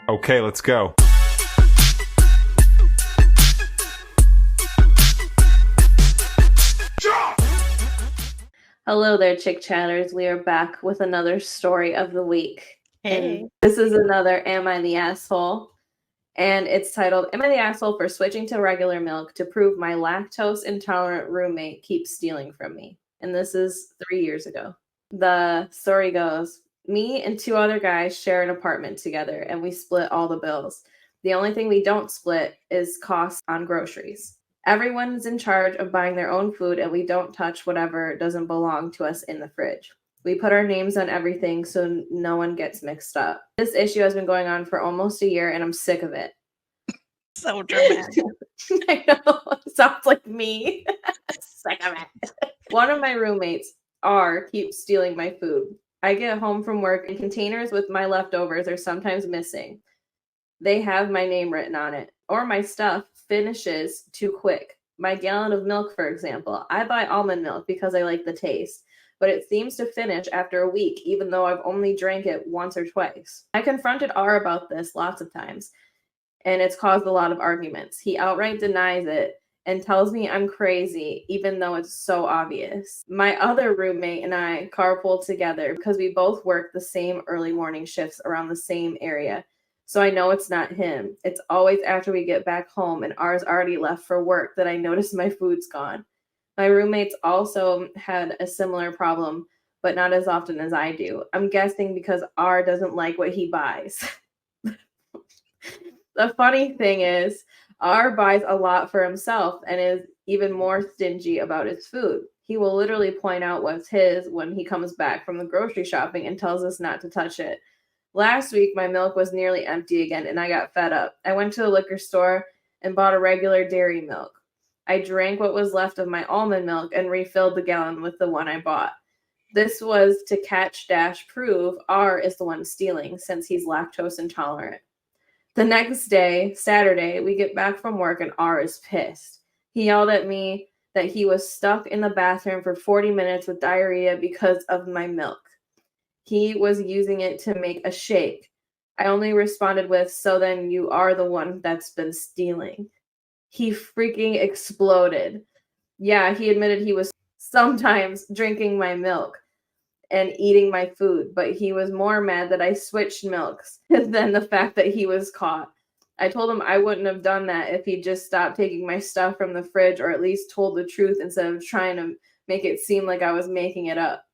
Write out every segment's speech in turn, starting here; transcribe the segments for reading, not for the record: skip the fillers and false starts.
Okay, let's go. Hello there, Chick Chatters. We are back with another story of the week. Hey. And this is another Am I the Asshole? And it's titled, Am I the Asshole for Switching to Regular Milk to Prove My Lactose Intolerant Roommate Keeps Stealing from Me? And this is 3 years ago. The story goes, me and two other guys share an apartment together and we split all the bills. The only thing we don't split is costs on groceries. Everyone's in charge of buying their own food and we don't touch whatever doesn't belong to us in the fridge. We put our names on everything so no one gets mixed up. This issue has been going on for almost a year and I'm sick of it. So dramatic. I know. Sounds like me. Sick of it. One of my roommates, R, keeps stealing my food. I get home from work and containers with my leftovers are sometimes missing. They have my name written on it. Or my stuff finishes too quick. My gallon of milk, for example. I buy almond milk because I like the taste, but it seems to finish after a week, even though I've only drank it once or twice. I confronted R about this lots of times, and it's caused a lot of arguments. He outright denies it and tells me I'm crazy, even though it's so obvious. My other roommate and I carpool together because we both work the same early morning shifts around the same area. So I know it's not him. It's always after we get back home and R's already left for work that I notice my food's gone. My roommates also had a similar problem, but not as often as I do. I'm guessing because R doesn't like what he buys. The funny thing is, R buys a lot for himself and is even more stingy about his food. He will literally point out what's his when he comes back from the grocery shopping and tells us not to touch it. Last week, my milk was nearly empty again, and I got fed up. I went to the liquor store and bought a regular dairy milk. I drank what was left of my almond milk and refilled the gallon with the one I bought. This was to prove R is the one stealing, since he's lactose intolerant. The next day, Saturday, we get back from work and R is pissed. He yelled at me that he was stuck in the bathroom for 40 minutes with diarrhea because of my milk. He was using it to make a shake. I only responded with, so then you are the one that's been stealing. He freaking exploded. Yeah, he admitted he was sometimes drinking my milk and eating my food, but he was more mad that I switched milks than the fact that he was caught. I told him I wouldn't have done that if he just stopped taking my stuff from the fridge or at least told the truth instead of trying to make it seem like I was making it up.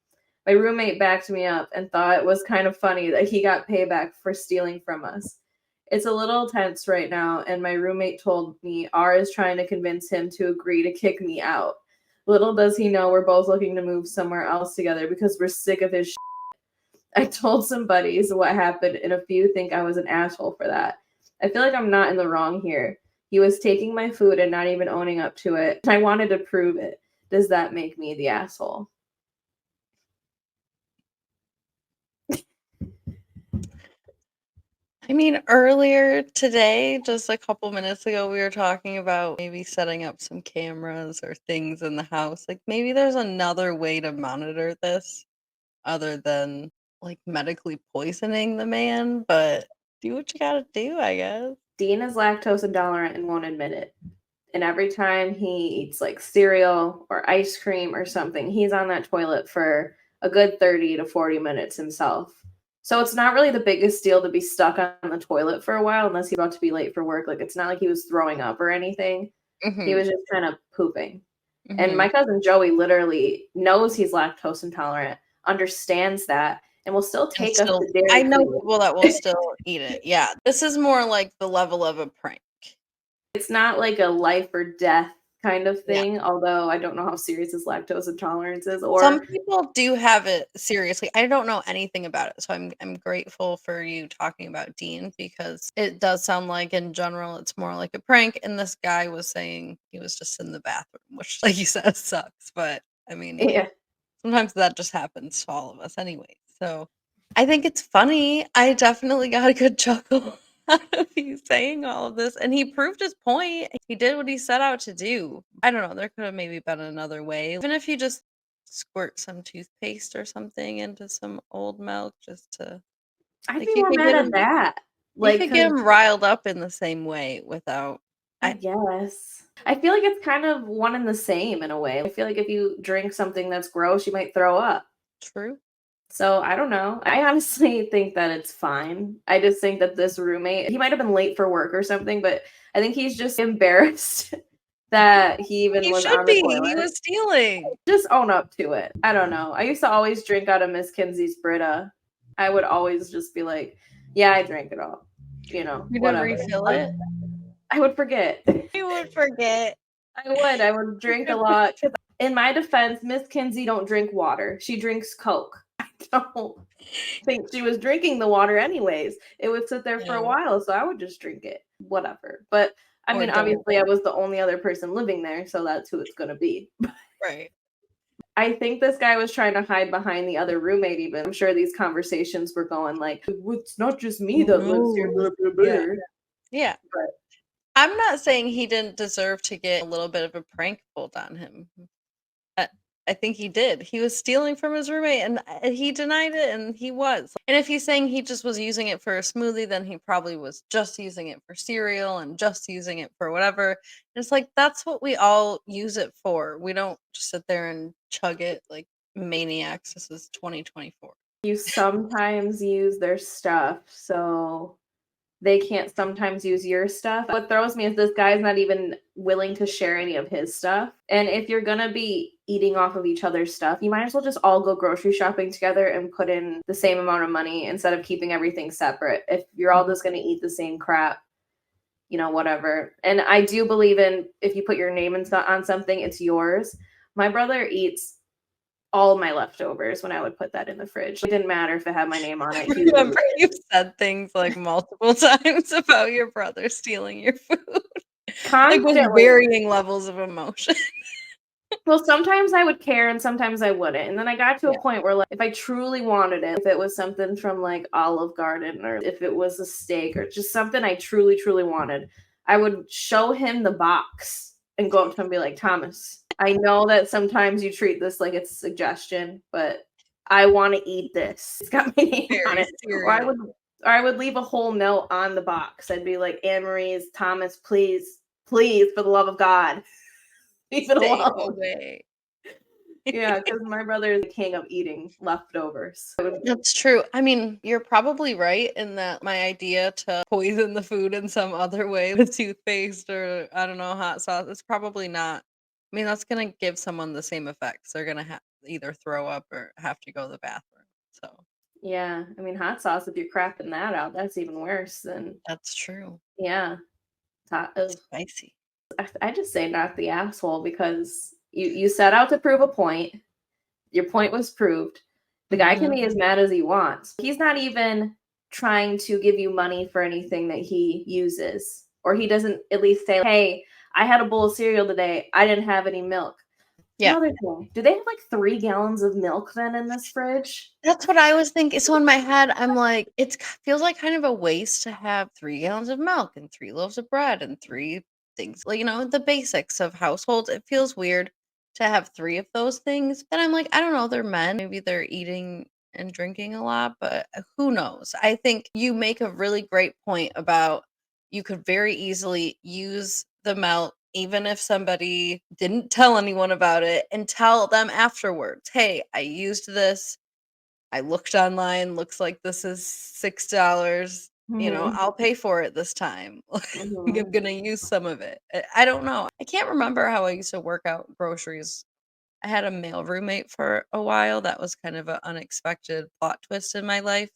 My roommate backed me up and thought it was kind of funny that he got payback for stealing from us. It's a little tense right now, and my roommate told me R is trying to convince him to agree to kick me out. Little does he know we're both looking to move somewhere else together because we're sick of his shit. I told some buddies what happened, and a few think I was an asshole for that. I feel like I'm not in the wrong here. He was taking my food and not even owning up to it. I wanted to prove it. Does that make me the asshole? I mean, earlier today, just a couple minutes ago, we were talking about maybe setting up some cameras or things in the house. Like, maybe there's another way to monitor this other than, like, medically poisoning the man, but do what you gotta do, I guess. Dean is lactose intolerant and won't admit it. And every time he eats like cereal or ice cream or something, he's on that toilet for a good 30 to 40 minutes himself. So it's not really the biggest deal to be stuck on the toilet for a while unless he's about to be late for work. Like, it's not like he was throwing up or anything. He was just kind of pooping. And my cousin Joey literally knows he's lactose intolerant, understands that, and will still take us to dairy. I know Queen. people that will still eat it. Yeah, this is more like the level of a prank. It's not like a life or death kind of thing, although I don't know how serious his lactose intolerance is. Or some people do have it seriously. I don't know anything about it, so I'm grateful for you talking about Dean because it does sound like in general it's more like a prank. And this guy was saying he was just in the bathroom, which, like you said, sucks. But I mean, yeah, sometimes that just happens to all of us anyway. So I think it's funny. I definitely got a good chuckle out of you saying all of this. And he proved his point. He did what he set out to do. I don't know. There could have maybe been another way. Even if you just squirt some toothpaste or something into some old milk just to I'd like be you more could mad get at him. that. You Like, could get 'cause him riled up in the same way without I I guess. I feel like it's kind of one and the same in a way. I feel like if you drink something that's gross, you might throw up. true. So I don't know. I honestly think that it's fine. I just think that this roommate, he might have been late for work or something, but I think he's just embarrassed that he even He was should on the be, he toilet. was stealing. Just own up to it. I don't know. I used to always drink out of Miss Kinsey's Brita. I would always just be like, yeah, I drank it all. You didn't Whatever. refill it? I would forget. You would forget. I would drink a lot. 'Cause in my defense, Miss Kinsey don't drink water. She drinks Coke. I don't think she was drinking the water anyways. It would sit there for a Yeah. while, so I would just drink it. Whatever. But I Or mean, don't. obviously, I was the only other person living there, so that's who it's gonna be. Right. I think this guy was trying to hide behind the other roommate even. I'm sure these conversations were going like, "It's not just me that lives here." No. Blah, blah, Yeah. blah. Yeah. But I'm not saying he didn't deserve to get a little bit of a prank pulled on him. I I think he did. He was stealing from his roommate, and he denied it, and he was. And if he's saying he just was using it for a smoothie, then he probably was just using it for cereal and just using it for whatever. And it's like, that's what we all use it for. We don't just sit there and chug it like maniacs. This is 2024. you sometimes use their stuff, so they can't sometimes use your stuff. What throws me is this guy's not even willing to share any of his stuff. And if you're gonna be eating off of each other's stuff, you might as well just all go grocery shopping together and put in the same amount of money instead of keeping everything separate. If you're all just gonna eat the same crap, whatever. And I do believe in if you put your name on something, it's yours. My brother eats all my leftovers when I would put that in the fridge. It didn't matter if it had my name on it. He would Remember, eat it. you've said things like multiple times about your brother stealing your food, like with Constantly. varying levels of emotion. Well, sometimes I would care and sometimes I wouldn't. And then I got to a Yeah. point where, like, if I truly wanted it, if it was something from like Olive Garden or if it was a steak or just something I truly, truly wanted, I would show him the box and go up to him and be like, Thomas, I know that sometimes you treat this like it's a suggestion, but I want to eat this. It's got my name on Very it. serious. Or I would leave a whole note on the box. I'd be like, Anne Marie's, Thomas, please, please, for the love of God, leave it Stay alone. away. Yeah, because my brother is the king of eating leftovers. That's true. I mean, you're probably right in that my idea to poison the food in some other way with toothpaste or, I don't know, hot sauce, it's probably not. I mean, that's gonna give someone the same effects. They're gonna either throw up or have to go to the bathroom. So Yeah, I mean, hot sauce, if you're crapping that out, that's even worse than, that's true. yeah. Ugh. Spicy. I just say not the asshole because you set out to prove a point. Your point was proved. The guy can Mhm. be as mad as he wants. He's not even trying to give you money for anything that he uses, or he doesn't at least say, "Hey, I had a bowl of cereal today. I didn't have any milk." Yeah. Another thing, do they have like 3 gallons of milk then in this fridge? That's what I was thinking. So in my head, I'm like, feels like kind of a waste to have 3 gallons of milk and 3 loaves of bread and 3 things, like, the basics of households. It feels weird to have 3 of those things, but I'm like, I don't know, they're men. Maybe they're eating and drinking a lot, but who knows? I think you make a really great point about you could very easily use the milk even if somebody didn't tell anyone about it and tell them afterwards, "Hey, I used this. I looked online, looks like this is $6, Mhm, I'll pay for it this time. mhm. I'm gonna use some of it." I don't know. I can't remember how I used to work out groceries. I had a male roommate for a while. That was kind of an unexpected plot twist in my life,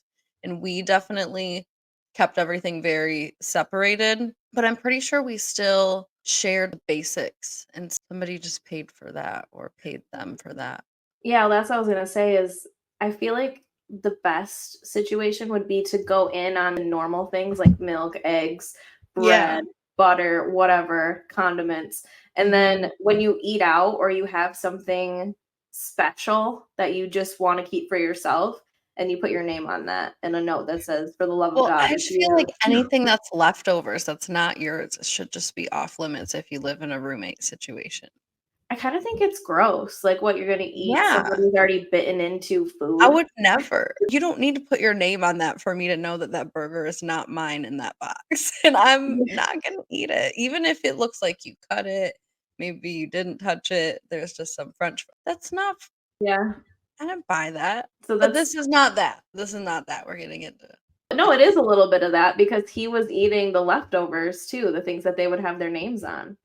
and we definitely kept everything very separated, but I'm pretty sure we still shared the basics, and somebody just paid for that or paid them for that. Yeah, that's what I was gonna say is I feel like the best situation would be to go in on the normal things like milk, eggs, Yeah. bread, butter, whatever, condiments. And Mhm. then when you eat out or you have something special that you just want to keep for yourself, and you put your name on that and a note that says, for the love of Well, God, I it's just feel like yours. anything that's leftovers that's not yours should just be off limits if you live in a roommate situation. I kind of think it's gross, like what you're gonna eat. Yeah. Somebody's already bitten into I food. would never. You don't need to put your name on that for me to know that that burger is not mine in that box, and I'm Yeah. not gonna eat it, even if it looks like you cut it, maybe you didn't touch it, there's just some french fr that's not f Yeah. I didn't buy that. So But that's this is not that. This is not that we're getting into. no, it is a little bit of that because he was eating the leftovers too, the things that they would have their names on.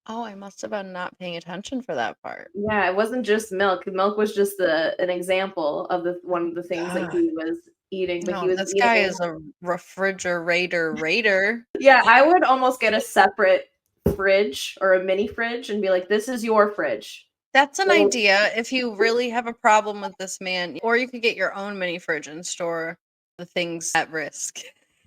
Oh, I must have been not paying attention for that part. Yeah, it wasn't just milk. Milk was just an example of the one of the things that God. he was eating, but he No, was this guy eating. is a refrigerator raider. Yeah, I would almost get a separate fridge or a mini fridge and be like, "This is your fridge." That's an Well, idea if you really have a problem with this man, or you could get your own mini fridge and store the things at risk.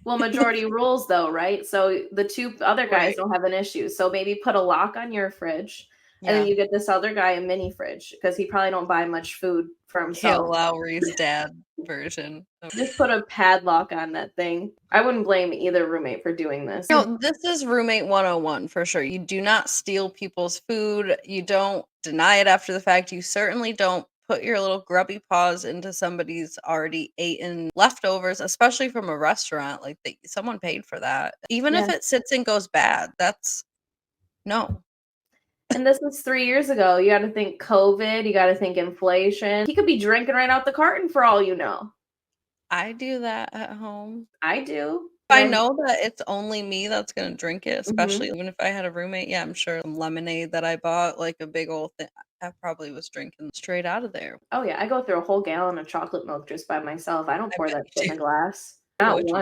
well, majority rules though, right? So the two other guys Right. don't have an issue. So maybe put a lock on your fridge, and then Yeah. you get this other guy a mini fridge because he probably don't buy much food for Kale himself. Lowry's dad version of Just put a padlock on that thing. I wouldn't blame either roommate for doing this. No, this is roommate 101 for sure. You do not steal people's food. You don't deny it after the fact. You certainly don't put your little grubby paws into somebody's already eaten leftovers, especially from a restaurant. Like someone paid for that. Even Yeah. if it sits and goes bad, that's no. And this was 3 years ago. You gotta think COVID, you gotta think inflation. He could be drinking right out the carton for all you know. I do that at home. I do. If And I I'm know that it's only me that's gonna drink it, especially Mhm. even if I had a roommate, yeah, I'm sure some lemonade that I bought, like a big old thing, I probably was drinking straight out of there. Oh, yeah, I go through a whole gallon of chocolate milk just by myself. I don't I pour bet that you shit in do. a glass. Not Which one?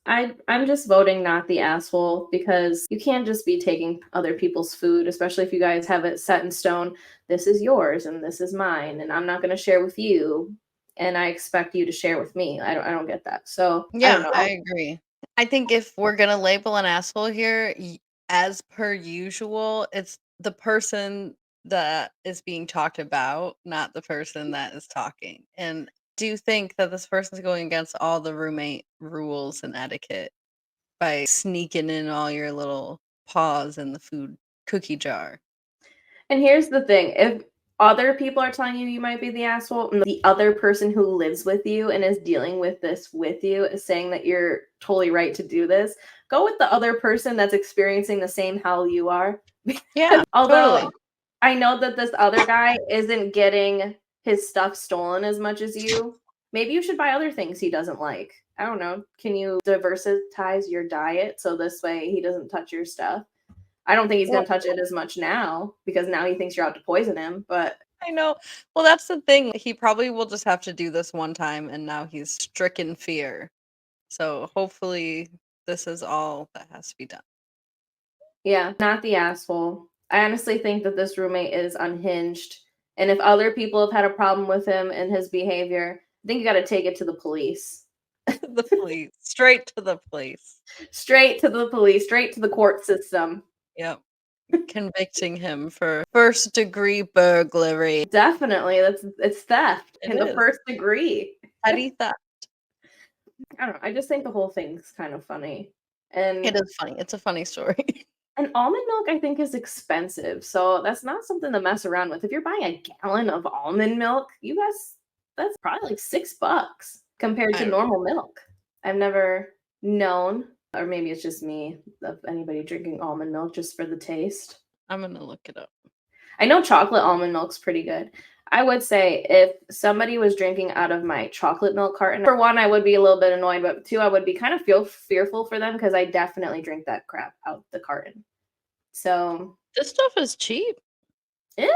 once. I'm just voting not the asshole because you can't just be taking other people's food, especially if you guys have it set in stone. This is yours and this is mine, and I'm not gonna share with you, and I expect you to share with me. I don't get that. So, I don't Yeah, I know. agree. I think if we're gonna label an asshole here, as per usual, it's the person that is being talked about, not the person that is talking. And do you think that this person's going against all the roommate rules and etiquette by sneaking in all your little paws in the food cookie jar? And here's the thing, if other people are telling you you might be the asshole, and the other person who lives with you and is dealing with this with you is saying that you're totally right to do this, go with the other person that's experiencing the same hell you are. Yeah, Although totally. I know that this other guy isn't getting his stuff stolen as much as you, maybe you should buy other things he doesn't like. I don't know. Can you diversitize your diet so this way he doesn't touch your stuff? I don't think he's gonna Well, touch it as much now because now he thinks you're out to poison him, but I know. Well, that's the thing. He probably will just have to do this one time, and now he's stricken fear. So hopefully this is all that has to be done. yeah, not the asshole. I honestly think that this roommate is unhinged, and if other people have had a problem with him and his behavior, I think you gotta take it to the police. The police. Straight to the police. Straight to the police, straight to the court system. Yep. Convicting him for first degree burglary. Definitely, it's theft It in the is. first degree. Petty theft. I don't know, I just think the whole thing's kind of funny, It and is funny. It's a funny story. And almond milk, I think, is expensive, so that's not something to mess around with. If you're buying a gallon of almond milk, you guys that's probably like $6 compared I to don't know. normal milk. I've never known, or maybe it's just me, of anybody drinking almond milk just for the taste. I'm gonna look it up. I know chocolate almond milk's pretty good. I would say if somebody was drinking out of my chocolate milk carton, for one, I would be a little bit annoyed, but two, I would be kind of fearful for them because I definitely drink that crap out the carton. So, This stuff is cheap. eh,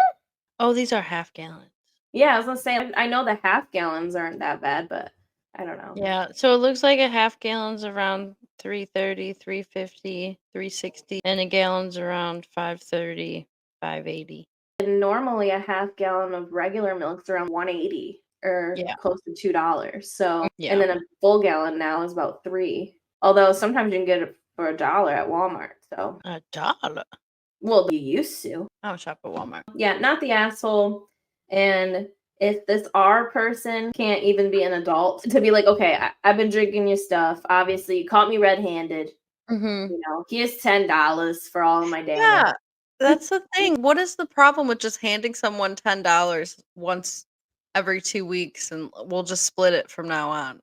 Oh, these are half gallons. yeah, I was gonna say I know the half gallons aren't that bad, but I don't know. Yeah, so it looks like a half gallon's around 330, 350, 360, and a gallon's around 530, 580. And normally a half gallon of regular milk's around 180 or Yeah. close to $2. So, and Yeah. then a full gallon now is about 3. Although sometimes you can get it for $1 at Walmart. So, $1. well, you used to. I don't shop at Walmart. Yeah, not the asshole. And if this R person can't even be an adult to be like, okay, I've been drinking your stuff. Obviously, you caught me red-handed. Mhm. Here's $10 for all of my damage. Yeah. That's the thing. What is the problem with just handing someone $10 once every 2 weeks and we'll just split it from now on?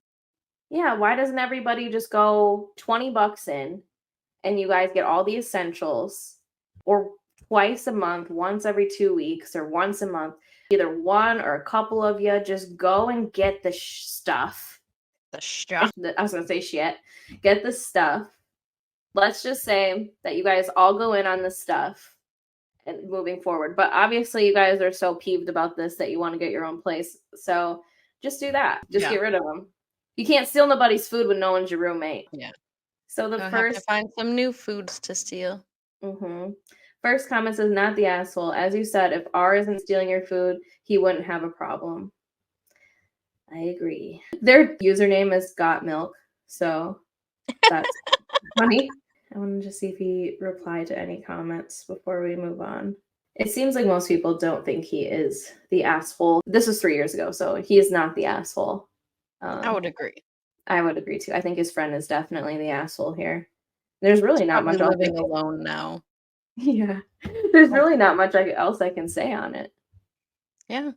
Yeah, why doesn't everybody just go 20 bucks in and you guys get all the essentials, or twice a month, once every 2 weeks, or once a month, either one or a couple of you just go and get the stuff. The stuff. I was going to say shit. Get the stuff. Let's just say that you guys all go in on the stuff and moving forward. But obviously you guys are so peeved about this that you want to get your own place. So just do that. Just Yeah. get rid of them. You can't steal nobody's food when no one's your roommate. Yeah. So the Gonna have to first find some new foods to steal. first comment says, not the asshole. As you said, if R isn't stealing your food, he wouldn't have a problem. I agree. Their username is got milk, so that's funny. I wanted to see if he replied to any comments before we move on. It seems like most people don't think he is the asshole. This was 3 years ago, so he is not the asshole. I would agree. I would agree too. I think his friend is definitely the asshole here. There's really not Probably much else. living alone now. Yeah, there's really not much else I can say on it. Yeah.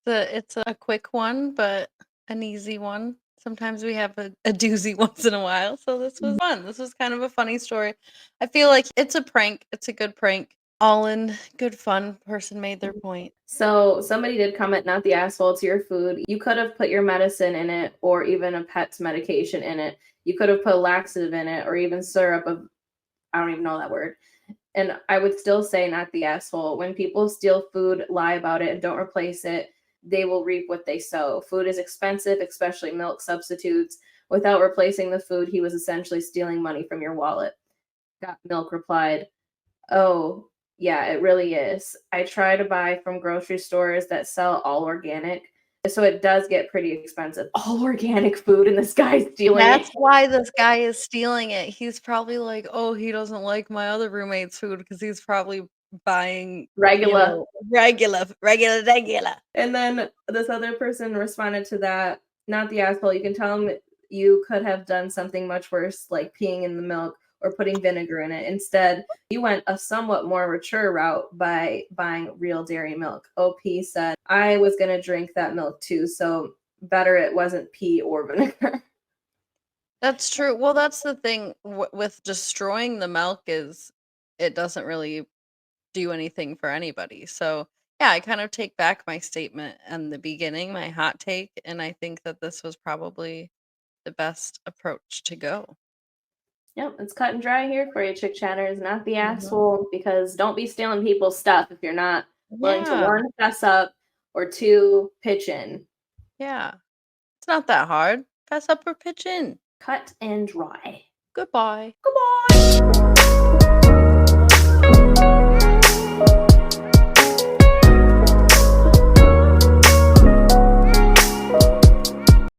It's a quick one, but an easy one. Sometimes we have a doozy once in a while, so this was fun. This was kind of a funny story. I feel like it's a prank. It's a good prank. All in good fun. Person made their point. So somebody did comment, not the asshole to your food. You could have put your medicine in it, or even a pet's medication in it. You could have put laxative in it, or even syrup of, I don't even know that word. And I would still say not the asshole. When people steal food, lie about it, and don't replace it, they will reap what they sow. Food is expensive, especially milk substitutes. Without replacing the food, he was essentially stealing money from your wallet. Got Milk replied, oh, yeah, it really is. I try to buy from grocery stores that sell all organic. So it does get pretty expensive. All organic food, and this guy's stealing That's it. why this guy is stealing it. He's probably like, "Oh, he doesn't like my other roommate's food because he's probably buying, Regular. regular." And then this other person responded to that, not the asshole. You can tell him you could have done something much worse, like peeing in the milk or putting vinegar in it. Instead, you went a somewhat more mature route by buying real dairy milk. OP said, I was going to drink that milk too, so better it wasn't pee or vinegar. That's true. Well, that's the thing with destroying the milk is it doesn't really do anything for anybody. So, yeah, I kind of take back my statement in the beginning, my hot take, and I think that this was probably the best approach to go. Yep, it's cut and dry here for you, chick chatters. Not the Mhm. asshole, because don't be stealing people's stuff if you're not willing to, Yeah. one, fess up, or two, pitch in. Yeah. It's not that hard. Fess up or pitch in. Cut and dry. Goodbye. Goodbye.